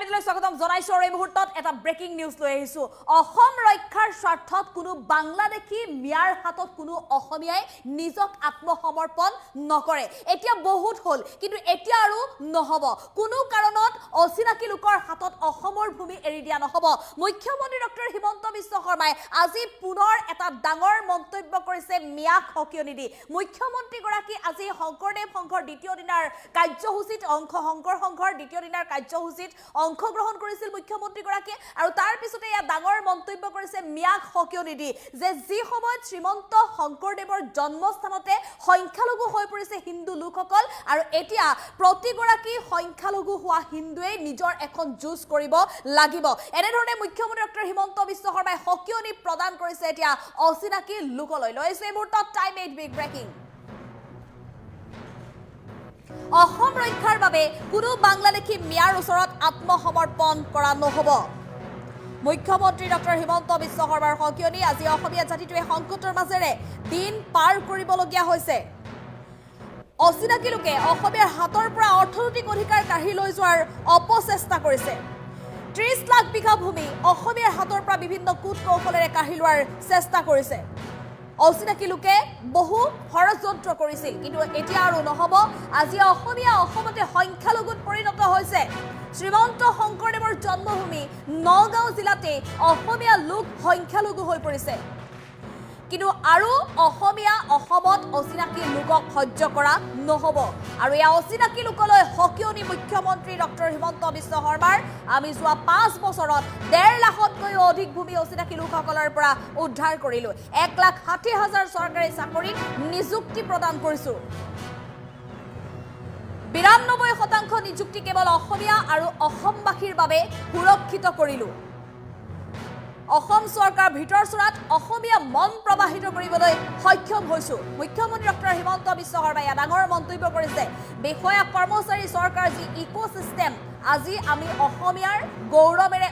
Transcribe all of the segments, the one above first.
বাতৰিলৈ স্বাগতম জনাইছো আৰু এই মুহূৰ্তত এটা ব্ৰেকিং নিউজ লৈ আহিছো অসম ৰক্ষাৰ স্বাৰ্থত কোনো বাংলাদেশী মিয়াৰ হাতত কোনো অসমীয়াই নিজক আত্মসমৰ্পণ নকৰে এতিয়া বহুত হল কিন্তু এতিয়া আৰু নহব কোনো কাৰণত অচিনাকি লোকৰ হাতত অসমৰ ভূমি এৰি দিয়া নহব মুখ্যমন্ত্ৰী ডক্টৰ হিমন্ত বিশ্ব শৰ্মাই আজি পুনৰ এটা ডাঙৰ মন্তব্য কৰিছে মিয়াক হকিয়নি দি মুখ্যমন্ত্ৰী গৰাকী আজি শংকৰদেৱ সংঘৰ দ্বিতীয় দিনৰ কাৰ্যসূচীত শংকৰ সংঘৰ দ্বিতীয় দিনৰ কাৰ্যসূচীত অংশগ্ৰহণ কৰিছিল মুখ্যমন্ত্ৰী গৰাকী আৰু তাৰ পিছতে ইয়া ডাঙৰ মন্তব্য কৰিছে মিয়াক হকিয়নি দি যে যি সময়ত শ্ৰীমন্ত শংকৰদেৱৰ জন্মস্থানতে সংখ্যালঘু হৈ পৰিছে হিন্দু লোকসকল আৰু এতিয়া প্ৰতিগৰাকী সংখ্যালঘু হোৱা হিন্দুৱে নিজৰ এখন যুঁজ কৰিব লাগিব এনেধৰণে মুখ্যমন্ত্ৰী ডক্টৰ হিমন্ত বিশ্ব শৰ্মাই হকিয়নি প্ৰদান কৰিছে এতিয়া অচিনাকি লোকলৈ লৈছে এই মুহূৰ্তত টাইম 8 বিগ ব্ৰেকিং অসম ৰক্ষাৰ বাবে কোনো বাংলাদেশী মিয়াৰ ওচৰত আত্মসমৰ্পণ কৰা নহব মুখ্যমন্ত্ৰী ডক্টৰ হিমন্ত বিশ্ব শৰ্মাৰ হকিয়নি আজি অসমীয়া জাতিটোৱে সংকটৰ মাজেৰে দিন পাৰ কৰিবলগীয়া হৈছে অচিনাকি লোকে অসমীয়াৰ হাতৰ পৰা অৰ্থনৈতিক অধিকাৰ কাঢ়ি লৈ যোৱাৰ অপচেষ্টা কৰিছে 30 লাখ বিঘা ভূমি অসমীয়াৰ হাতৰ পৰা বিভিন্ন কূট কৌশলেৰে কাঢ়ি লোৱাৰ চেষ্টা কৰিছে অচিনাকি লোকে বহু ষড়যন্ত্ৰ কৰিছিল কিন্তু এতিয়া আৰু নহব আজি অসমীয়া অসমতে সংখ্যালঘুত পৰিণত হৈছে শ্ৰীমন্ত শংকৰদেৱৰ জন্মভূমি নগাঁও জিলাতে অসমীয়া লোক সংখ্যালঘু হৈ পৰিছে কিন্তু আৰু অসমীয়া অসমত অচিনাকি লোকক সহ্য কৰা নহব আৰু এই অচিনাকি লোকলৈ হকিয়নি মুখ্যমন্ত্ৰী ডক্টৰ হিমন্ত বিশ্ব শৰ্মাৰ আমি যোৱা 5 বছৰত 1.5 লাখতকৈ অধিক ভূমি অচিনাকি লোকসকলৰ পৰা উদ্ধাৰ কৰিলো 1,60,000 চৰকাৰী চাকৰিত নিযুক্তি প্ৰদান কৰিছো 92% নিযুক্তি কেৱল অসমীয়া আৰু অসমবাসীৰ বাবে সুৰক্ষিত কৰিলো অসম চৰকাৰ ভিতৰ চৰাত অসমীয়া মন প্ৰবাহিত কৰিবলৈ সক্ষম হৈছো মুখ্যমন্ত্ৰী ডক্টৰ হিমন্ত বিশ্ব শৰ্মাই ডাঙৰ মন্তব্য কৰিছে বিষয়া কৰ্মচাৰী চৰকাৰ যি ইকোসিস্টেম আজি আমি অসমীয়াৰ গৌৰৱেৰে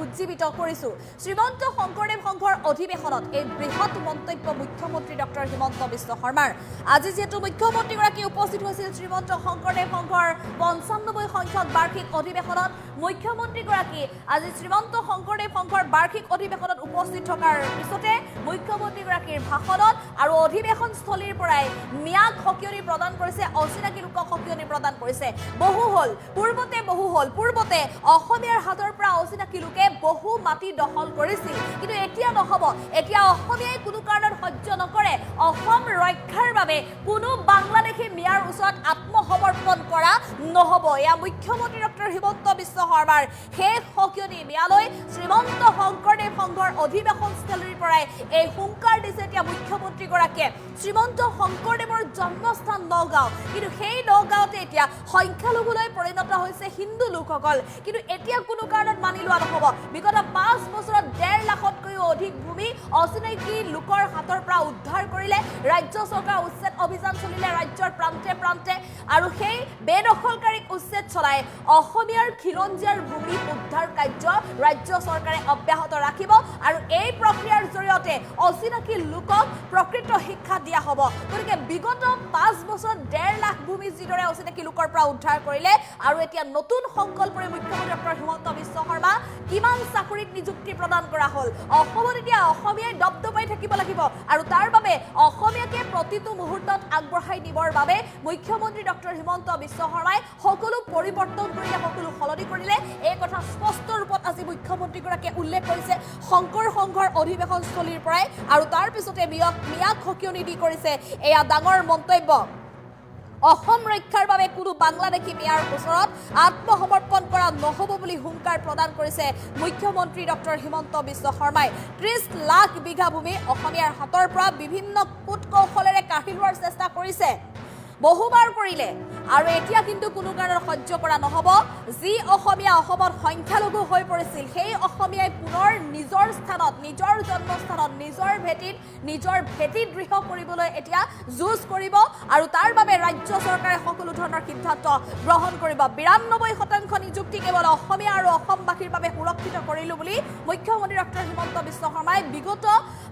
উজ্জীৱিত কৰিছো শ্ৰীমন্ত শংকৰদেৱ সংঘৰ অধিৱেশনত এই বৃহৎ মন্তব্য মুখ্যমন্ত্ৰী ডক্টৰ হিমন্ত বিশ্ব শৰ্মাৰ আজি যেহেতু মুখ্যমন্ত্ৰী গৰাকী উপস্থিত হৈছিল শ্ৰীমন্ত শংকৰদেৱ সংঘৰ 95 সংখ্যক বাৰ্ষিক অধিৱেশনত মুখ্যমন্ত্ৰী গৰাকী আজি শ্ৰীমন্ত শংকৰদেৱ সংঘৰ বাৰ্ষিক অধিৱেশনত উপস্থিত থকাৰ পিছতে মুখ্যমন্ত্ৰী গৰাকীৰ ভাষণত আৰু অধিৱেশনস্থলীৰ পৰাই মিয়াক হকিয়নি প্ৰদান কৰিছে অচিনাকি লোকক হকিয়নি প্ৰদান কৰিছে বহু পূৰ্বতে অসমীয়াৰ হাতৰ পৰা অচিনাকি লোকে বহু মাটি দখল কৰিছিল কিন্তু এতিয়া নহব এতিয়া অসমীয়াই কোনো কাৰণত সহ্য নকৰে অসম ৰক্ষাৰ বাবে কোনো বাংলাদেশী মিয়াৰ ওচৰত আত্মসমৰ্পণ কৰা নহব এয়া মুখ্যমন্ত্ৰী ডক্টৰ হিমন্ত বিশ্ব শৰ্মাৰ শেষ হকিয়নি মিয়ালৈ শ্ৰীমন্ত শংকৰদেৱ সংঘৰ অধিৱেশনস্থলীৰ পৰাই এই হুংকাৰ দিছে এতিয়া মুখ্যমন্ত্ৰী গৰাকীয়ে শ্ৰীমন্ত শংকৰদেৱৰ জন্মস্থান নগাঁও কিন্তু সেই নগাঁওতে এতিয়া সংখ্যালঘুলৈ পৰিণত হৈছে হিন্দু লোকসকল কিন্তু এতিয়া কোনো কাৰণত মানি লোৱা নহব বিগত 5 বছৰত 1.5 লাখতকৈ অধিক ভূমি অচিনাকি লোকৰ হাতৰ পৰা উদ্ধাৰ কৰিলে ৰাজ্য চৰকাৰ উচ্ছেদ অভিযান চলিলে ৰাজ্যৰ প্ৰান্তে প্ৰান্তে আৰু সেই বেদখলকাৰীক উচ্ছেদ চলাই অসমীয়াৰ খিলঞ্জীয়াৰ ভূমি উদ্ধাৰ কাৰ্য ৰাজ্য চৰকাৰে অব্যাহত ৰাখিব আৰু এই প্ৰক্ৰিয়াৰ জৰিয়তে অচিনাকি লোকক প্ৰকৃত শিক্ষা দিয়া হ'ব গতিকে বিগত 5 বছৰত 1.5 লাখ ভূমি যিদৰে অচিনাকি লোকৰ পৰা উদ্ধাৰ কৰিলে আৰু এতিয়া নতুন সংকল্পৰে মুখ্যমন্ত্ৰী ডক্টৰ হিমন্ত বিশ্ব শৰ্মা কিমান চাকৰিত নিযুক্তি প্ৰদান কৰা হ'ল অসমত এতিয়া অসমীয়াই দপদপাই থাকিব লাগিব আৰু তাৰ বাবে অসমীয়াকে প্ৰতিটো মুহূৰ্তত আগবঢ়াই নিবৰ বাবে মুখ্যমন্ত্ৰী ডক্টৰ হিমন্ত বিশ্ব শৰ্মাই সকলো পৰিৱৰ্তন কৰিলে সকলো সলনি কৰিলে এই কথা স্পষ্ট ৰূপত আজি মুখ্যমন্ত্ৰীগৰাকীয়ে উল্লেখ কৰিছে শংকৰ সংঘৰ অধিৱেশনস্থলীৰ পৰাই আৰু তাৰ পিছতে মিয়াক হকিয়নি দি কৰিছে এয়া ডাঙৰ মন্তব্য অসম ৰক্ষাৰ বাবে কোনো বাংলাদেশী মিয়াৰ ওচৰত আত্মসমৰ্পণ কৰা নহব বুলি হুংকাৰ প্ৰদান কৰিছে মুখ্যমন্ত্ৰী ডক্টৰ হিমন্ত বিশ্ব শৰ্মাই 30 লাখ বিঘা ভূমি অসমীয়াৰ হাতৰ পৰা বিভিন্ন কূট কৌশলেৰে কাঢ়ি লোৱাৰ চেষ্টা কৰিছে বহুবাৰ কৰিলে আৰু এতিয়া কিন্তু কোনো কাৰণত সহ্য কৰা নহব যি অসমীয়া অসমত সংখ্যালঘু হৈ পৰিছিল সেই অসমীয়াই পুনৰ নিজৰ স্থানত নিজৰ জন্মস্থানত নিজৰ ভেটি দৃঢ় কৰিবলৈ এতিয়া যুঁজ কৰিব আৰু তাৰ বাবে ৰাজ্য চৰকাৰে সকলো ধৰণৰ সিদ্ধান্ত গ্ৰহণ কৰিব 92% নিযুক্তি কেৱল অসমীয়া আৰু অসমবাসীৰ বাবে সুৰক্ষিত কৰিলো বুলি মুখ্যমন্ত্ৰী ডক্টৰ হিমন্ত বিশ্ব শৰ্মাই বিগত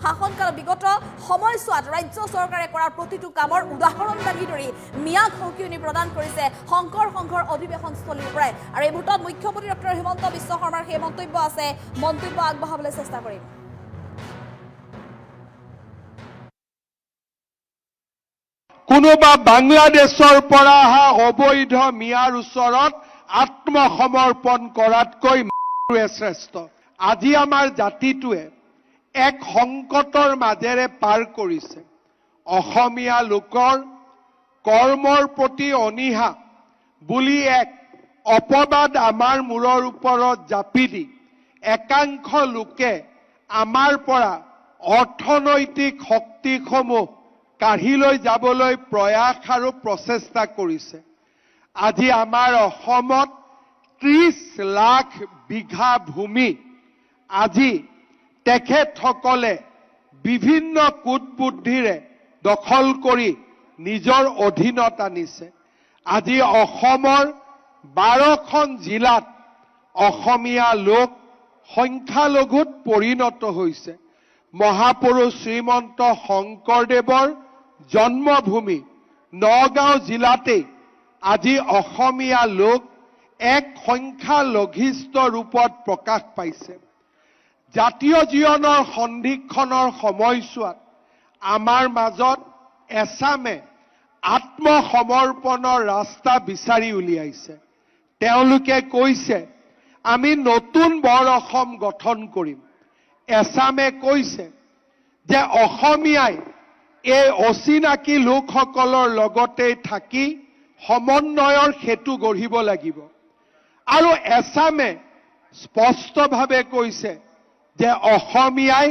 শাসনকালত বিগত সময়ছোৱাত ৰাজ্য চৰকাৰে কৰাৰ প্ৰতিটো কামৰ উদাহৰণ দাঙি ধৰি মিয়াক সকিয়নি প্ৰদান কৰিছে শংকৰ সংঘৰ অধিৱেশনস্থলীৰ পৰাই। আৰু এই মুহূৰ্তত মুখ্যমন্ত্ৰী ডক্টৰ হিমন্ত বিশ্ব শৰ্মাৰ সেই মন্তব্য আছে, মন্তব্য আগবঢ়াবলৈ চেষ্টা কৰিম। কোনোবা বাংলাদেশৰ পৰা অহা অবৈধ মিয়াৰ ওচৰত আত্মসমৰ্পণ কৰাতকৈ শ্ৰেষ্ঠ। আজি আমাৰ জাতিটোৱে এক সংকটৰ মাজেৰে পাৰ কৰিছে। অসমীয়া লোকৰ কৰ্মৰ প্ৰতি অনীহা বুলি এক অপবাদ আমাৰ মূৰৰ ওপৰত জাপি দি একাংশ লোকে আমাৰ পৰা অৰ্থনৈতিক শক্তিসমূহ কাঢ়ি লৈ যাবলৈ প্ৰয়াস আৰু প্ৰচেষ্টা কৰিছে। আজি আমাৰ অসমত 30 লাখ বিঘা ভূমি আজি তেখেতসকলে বিভিন্ন কূটবুদ্ধিৰে দখল কৰি নিজৰ অধীনত আনিছে। আজি অসমৰ 12খন জিলাত অসমীয়া লোক সংখ্যালঘুত পৰিণত হৈছে। মহাপুৰুষ শ্ৰীমন্ত শংকৰদেৱৰ জন্মভূমি নগাঁও জিলাতেই আজি অসমীয়া লোক এক সংখ্যালঘিষ্ঠ ৰূপত প্ৰকাশ পাইছে। জাতীয় জীৱনৰ সন্ধিক্ষণৰ সময়ছোৱাত আমাৰ মাজত এছামে আত্মসমৰ্পণৰ ৰাস্তা বিচাৰি উলিয়াইছে। তেওঁলোকে কৈছে আমি নতুন বৰ অসম গঠন কৰিম। এছামে কৈছে যে অসমীয়াই এই অচিনাকি লোকসকলৰ লগতে থাকি সমন্বয়ৰ সেতু গঢ়িব লাগিব। আৰু এছামে স্পষ্টভাৱে কৈছে যে অসমীয়াই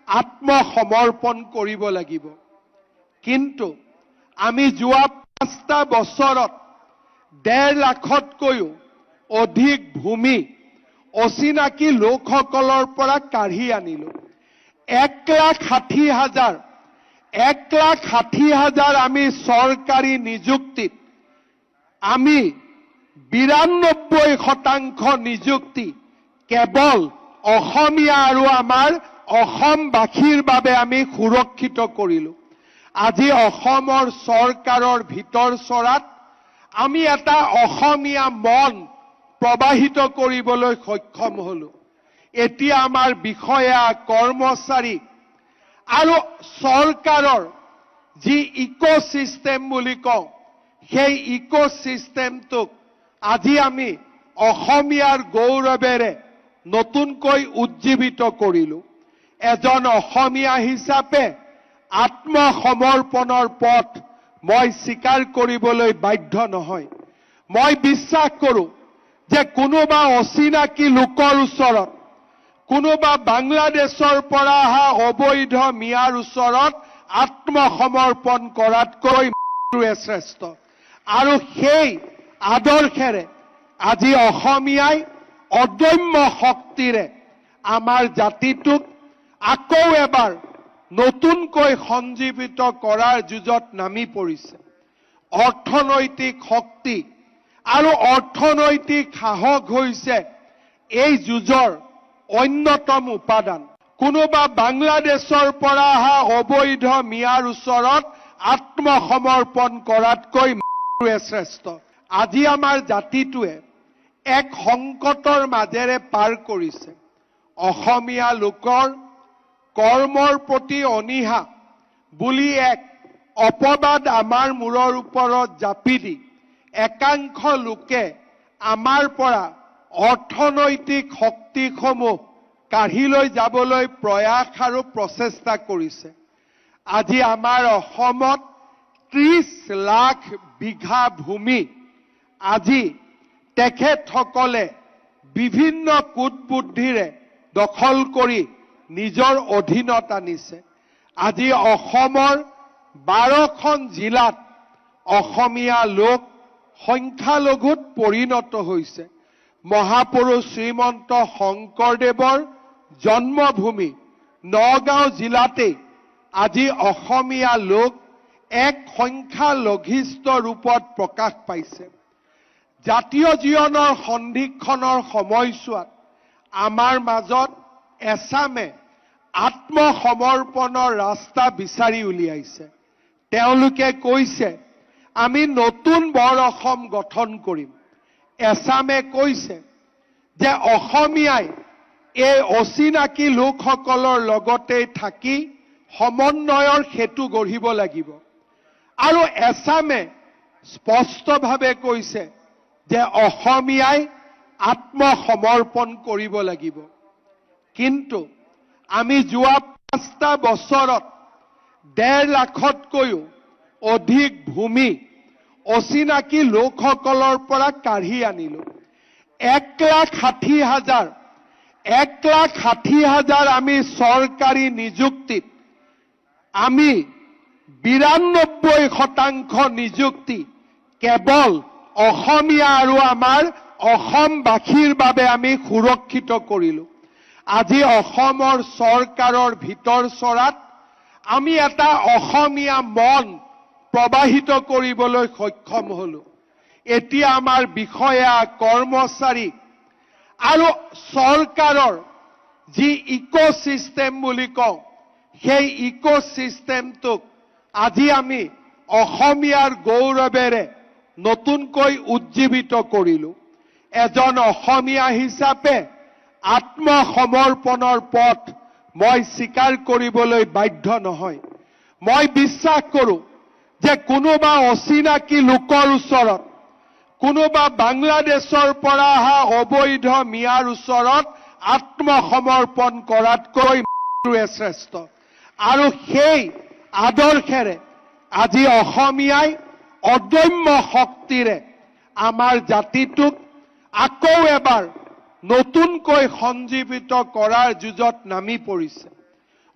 আত্মসমৰ্পণ কৰিব লাগিব। কিন্তু আমি যোৱা 5টা বছৰত 1.5 লাখতকৈও অধিক ভূমি অচিনাকি লোকসকলৰ পৰা কাঢ়ি আনিলো। 1,60,000 আমি চৰকাৰী নিযুক্তিত আমি 92% নিযুক্তি কেৱল অসমীয়া আৰু আমাৰ অসমবাসীৰ বাবে আমি সুৰক্ষিত কৰিলো। আজি অসমৰ চৰকাৰৰ ভিতৰ চৰাত আমি এটা অসমীয়া মন প্ৰবাহিত কৰিবলৈ সক্ষম হলো। এতিয়া আমাৰ বিষয়া কৰ্মচাৰী আৰু চৰকাৰৰ যি ইক'চিষ্টেম বুলি কওঁ সেই ইক'চিষ্টেমটোক আজি আমি অসমীয়াৰ গৌৰৱেৰে নতুনকৈ উজ্জীৱিত কৰিলো। এজন অসমীয়া হিচাপে আত্মসমৰ্পণৰ পথ মই স্বীকাৰ কৰিবলৈ বাধ্য নহয়। মই বিশ্বাস কৰোঁ যে কোনোবা অচিনাকি লোকৰ ওচৰত কোনোবা বাংলাদেশৰ পৰা অহা অবৈধ মিয়াৰ ওচৰত আত্মসমৰ্পণ কৰাতকৈ শ্ৰেষ্ঠ। আৰু সেই আদৰ্শেৰে আজি অসমীয়াই অদম্য শক্তিৰে আমাৰ জাতিটোক আকৌ এবাৰ নতুনকৈ সঞ্জীৱিত কৰাৰ যুঁজত নামি পৰিছে। অৰ্থনৈতিক শক্তি আৰু অৰ্থনৈতিক সাহস হৈছে এই যুঁজৰ অন্যতম উপাদান। কোনোবা বাংলাদেশৰ পৰা অহা অবৈধ মিয়াৰ ওচৰত আত্মসমৰ্পণ কৰাতকৈ শ্ৰেষ্ঠ। আজি আমাৰ জাতিটোৱে এক সংকটৰ মাজেৰে পাৰ কৰিছে। অসমীয়া লোকৰ কৰ্মৰ প্ৰতি অনীহা বুলি এক অপবাদ আমাৰ মূৰৰ ওপৰত জাপি দি একাংশ লোকে আমাৰ পৰা অৰ্থনৈতিক শক্তিসমূহ কাঢ়ি লৈ যাবলৈ প্ৰয়াস আৰু প্ৰচেষ্টা কৰিছে। আজি আমাৰ অসমত 30 লাখ বিঘা ভূমি আজি তেখেতসকলে বিভিন্ন কূটবুদ্ধিৰে দখল কৰি নিজৰ অধীনত আনিছে। আজি অসমৰ 12খন জিলাত অসমীয়া লোক সংখ্যালঘুত পৰিণত হৈছে। মহাপুৰুষ শ্ৰীমন্ত শংকৰদেৱৰ জন্মভূমি নগাঁও জিলাতেই আজি অসমীয়া লোক এক সংখ্যালঘিষ্ঠ ৰূপত প্ৰকাশ পাইছে। জাতীয় জীৱনৰ সন্ধিক্ষণৰ সময়ছোৱাত আমাৰ মাজত এছামে আত্মসমৰ্পণৰ ৰাস্তা বিচাৰি উলিয়াইছে। তেওঁলোকে কৈছে আমি নতুন বৰ অসম গঠন কৰিম। এছামে কৈছে যে অসমীয়াই এই অচিনাকি লোকসকলৰ লগতে থাকি সমন্বয়ৰ সেতু গঢ়িব লাগিব। আৰু এছামে স্পষ্টভাৱে কৈছে যে অসমীয়াই আত্মসমৰ্পণ কৰিব লাগিব। কিন্তু আমি যোৱা 5টা বছৰত 1.5 লাখতকৈও অধিক ভূমি অচিনাকি লোকসকলৰ পৰা কাঢ়ি আনিলো। 1,60,000 আমি চৰকাৰী নিযুক্তিত আমি 92% নিযুক্তি কেৱল অসমীয়া আৰু আমাৰ অসমবাসীৰ বাবে আমি সুৰক্ষিত কৰিলো। আজি অসমৰ চৰকাৰৰ ভিতৰচৰাত আমি এটা অসমীয়া মন প্ৰবাহিত কৰিবলৈ সক্ষম হলো। এতিয়া আমাৰ বিষয়া কৰ্মচাৰী আৰু চৰকাৰৰ যি ইকোচিষ্টেম বুলি কওঁ সেই ইকোচিষ্টেমটোক আজি আমি অসমীয়াৰ গৌৰৱেৰে নতুনকৈ উজ্জীৱিত কৰিলো। এজন অসমীয়া হিচাপে আত্মসমৰ্পণৰ পথ মই স্বীকাৰ কৰিবলৈ বাধ্য নহয়। মই বিশ্বাস কৰোঁ যে কোনোবা অচিনাকি লোকৰ ওচৰত, কোনোবা বাংলাদেশৰ পৰা অহা অবৈধ মিয়াৰ ওচৰত আত্মসমৰ্পণ কৰাতকৈ মৃত্যুৱে শ্ৰেষ্ঠ। আৰু সেই আদৰ্শেৰে আজি অসমীয়াই অদম্য শক্তিৰে আমাৰ জাতিটোক আকৌ এবাৰ নতুনকৈ সঞ্জীৱিত কৰাৰ যুঁজত নামি পৰিছে।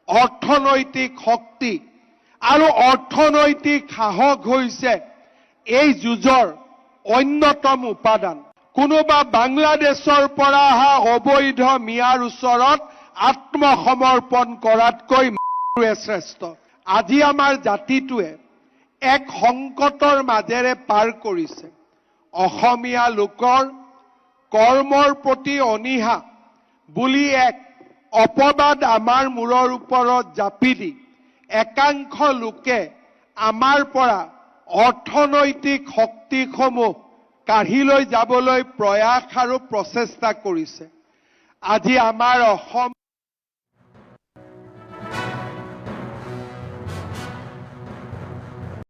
অৰ্থনৈতিক শক্তি আৰু অৰ্থনৈতিক সাহস হৈছে এই যুঁজৰ অন্যতম উপাদান। কোনোবা বাংলাদেশৰ পৰা অহা অবৈধ মিয়াৰ ওচৰত আত্মসমৰ্পণ কৰাতকৈ মৃত্যুৱে শ্ৰেষ্ঠ। আজি আমাৰ জাতিটোৱে এক সংকটৰ মাজেৰে পাৰ কৰিছে। অসমীয়া লোকৰ কৰ্মৰ প্ৰতি অনীহা বুলি এক অপবাদ আমাৰ মূৰৰ ওপৰত জাপি দি একাংশ লোকে আমাৰ পৰা অৰ্থনৈতিক শক্তিসমূহ কাঢ়ি লৈ যাবলৈ প্ৰয়াস আৰু প্ৰচেষ্টা কৰিছে। আজি আমাৰ অসম